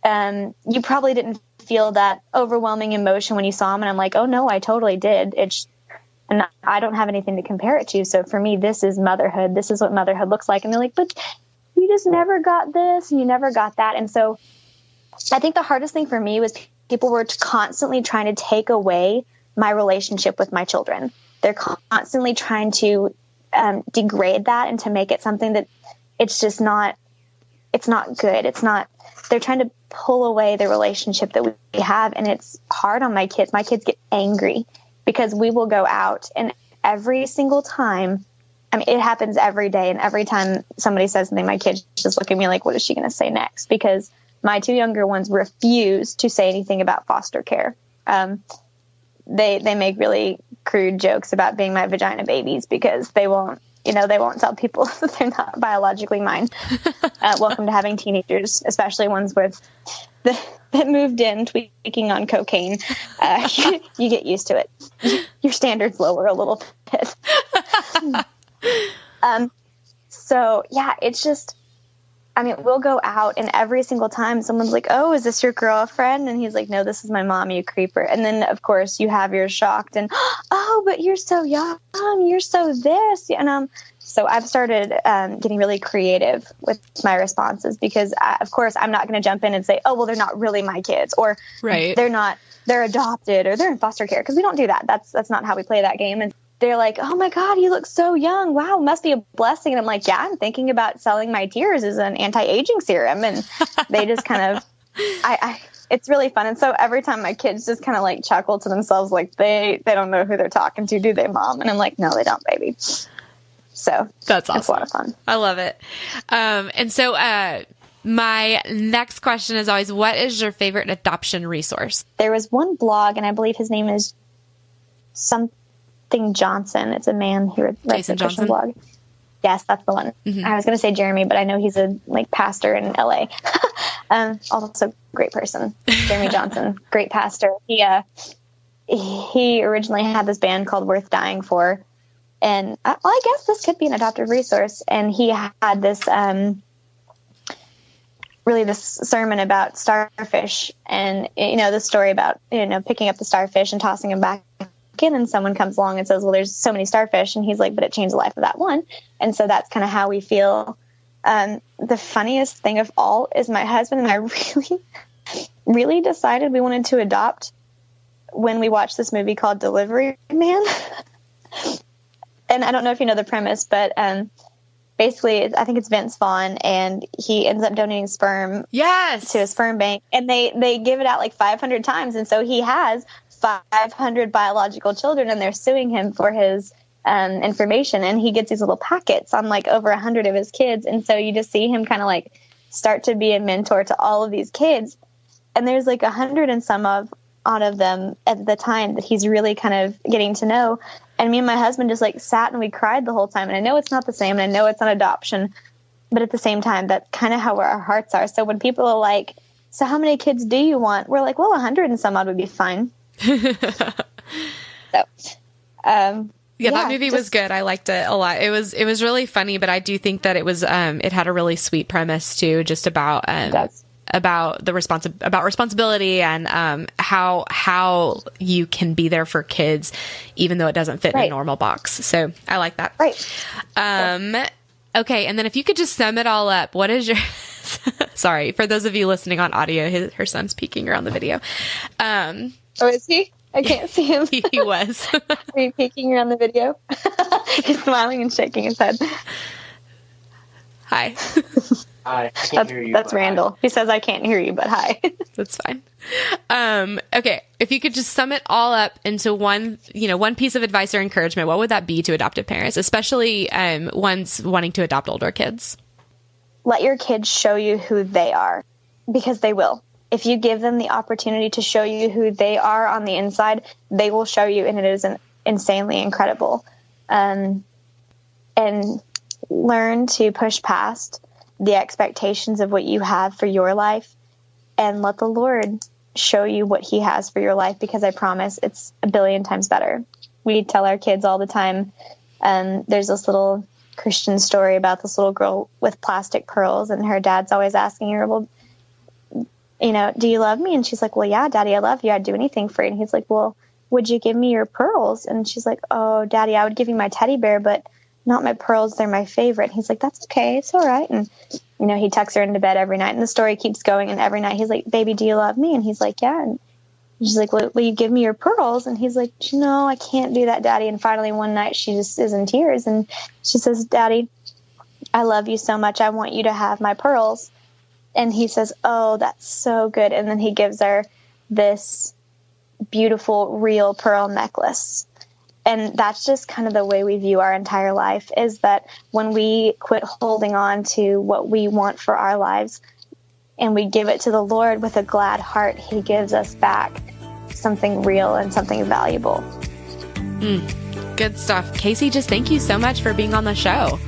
You probably didn't feel that overwhelming emotion when you saw him. And I'm like, oh no, I totally did. And I don't have anything to compare it to. So for me, this is motherhood. This is what motherhood looks like. And they're like, but you just never got this and you never got that. And so I think the hardest thing for me was people were constantly trying to take away my relationship with my children. They're constantly trying to degrade that and to make it something that it's just not, it's not good. It's not, they're trying to pull away the relationship that we have. And it's hard on my kids. My kids get angry because we will go out, and every single time, it happens every day. And every time somebody says something, my kids just look at me like, what is she going to say next? Because my 2 younger ones refuse to say anything about foster care. they make really crude jokes about being my vagina babies because they won't tell people that they're not biologically mine. Welcome to having teenagers, especially ones that moved in tweaking on cocaine. You get used to it. Your standards lower a little bit. So yeah, it's just, I mean, we'll go out and every single time someone's like, "Oh, is this your girlfriend?" And he's like, "No, this is my mom, you creeper." And then of course you have your shocked and, "Oh, but you're so young. You're so this." And so I've started getting really creative with my responses because of course I'm not going to jump in and say, "Oh, well, they're not really my kids," or right. they're adopted or they're in foster care, because we don't do that. That's not how we play that game. And they're like, "Oh my God, you look so young. Wow, must be a blessing." And I'm like, "Yeah, I'm thinking about selling my tears as an anti-aging serum." And they just kind of, it's really fun. And so every time my kids just kind of like chuckle to themselves, like they don't know who they're talking to, do they, Mom? And I'm like, "No, they don't, baby." So that's awesome. It's a lot of fun. I love it. And so my next question is always, what is your favorite adoption resource? There was one blog, and I believe his name is something Johnson. It's a man who writes a Christian blog. Yes, that's the one. Mm-hmm. I was going to say Jeremy, but I know he's a pastor in LA. Also great person. Jeremy Johnson, great pastor. He originally had this band called Worth Dying For. And I guess this could be an adoptive resource. And he had this, this sermon about starfish and, the story about, picking up the starfish and tossing them back in, and someone comes along and says, "Well, there's so many starfish." And he's like, "But it changed the life of that one." And so that's kind of how we feel. The funniest thing of all is my husband and I really, really decided we wanted to adopt when we watched this movie called Delivery Man. And I don't know if you know the premise, but basically, I think it's Vince Vaughn, and he ends up donating sperm to a sperm bank, and they give it out like 500 times, and so he has 500 biological children, and they're suing him for his information, and he gets these little packets on like over 100 of his kids, and so you just see him kind of like start to be a mentor to all of these kids, and there's like 100 and some out of them at the time that he's really kind of getting to know. And me and my husband just like sat and we cried the whole time. And I know it's not the same, and I know it's not adoption, but at the same time, that's kind of how our hearts are. So when people are like, "So how many kids do you want?" We're like, "Well, 100 and some odd would be fine." That movie was good. I liked it a lot. It was really funny, but I do think that it was, it had a really sweet premise too, just about, about responsibility and how you can be there for kids even though it doesn't fit in a normal box. So I like that. Right. Okay, and then if you could just sum it all up, what is your sorry, for those of you listening on audio, her son's peeking around the video. Oh, is he? I can't see him. He was. Are you peeking around the video? He's smiling and shaking his head. Hi. Hi. I can't hear you. That's Randall. Hi. He says, "I can't hear you, but hi." That's fine. Okay. If you could just sum it all up into one piece of advice or encouragement, what would that be to adoptive parents, especially ones wanting to adopt older kids? Let your kids show you who they are, because they will. If you give them the opportunity to show you who they are on the inside, they will show you, and it is insanely incredible. And learn to push past the expectations of what you have for your life, and let the Lord show you what he has for your life, because I promise it's 1,000,000,000 times better. We tell our kids all the time, there's this little Christian story about this little girl with plastic pearls, and her dad's always asking her, "Well, do you love me?" And she's like, "Well, yeah, Daddy, I love you. I'd do anything for you." And he's like, "Well, would you give me your pearls?" And she's like, "Oh, Daddy, I would give you my teddy bear, but not my pearls. They're my favorite." And he's like, "That's okay. It's all right." And, he tucks her into bed every night, and the story keeps going. And every night he's like, "Baby, do you love me?" And he's like, "Yeah." And she's like, "Will you give me your pearls?" And he's like, "No, I can't do that, Daddy." And finally one night she just is in tears, and she says, "Daddy, I love you so much. I want you to have my pearls." And he says, "Oh, that's so good." And then he gives her this beautiful, real pearl necklace. And that's just kind of the way we view our entire life, is that when we quit holding on to what we want for our lives and we give it to the Lord with a glad heart, he gives us back something real and something valuable. Good stuff. Casey, just thank you so much for being on the show.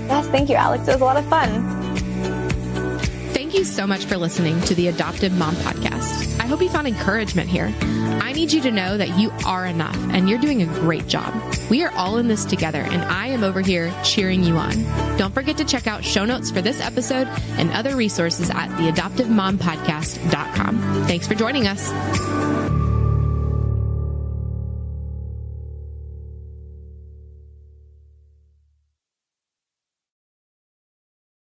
Yes, thank you, Alex. It was a lot of fun. Thank you so much for listening to the Adoptive Mom Podcast. I hope you found encouragement here. I need you to know that you are enough and you're doing a great job. We are all in this together, and I am over here cheering you on. Don't forget to check out show notes for this episode and other resources at theadoptivemompodcast.com. Thanks for joining us.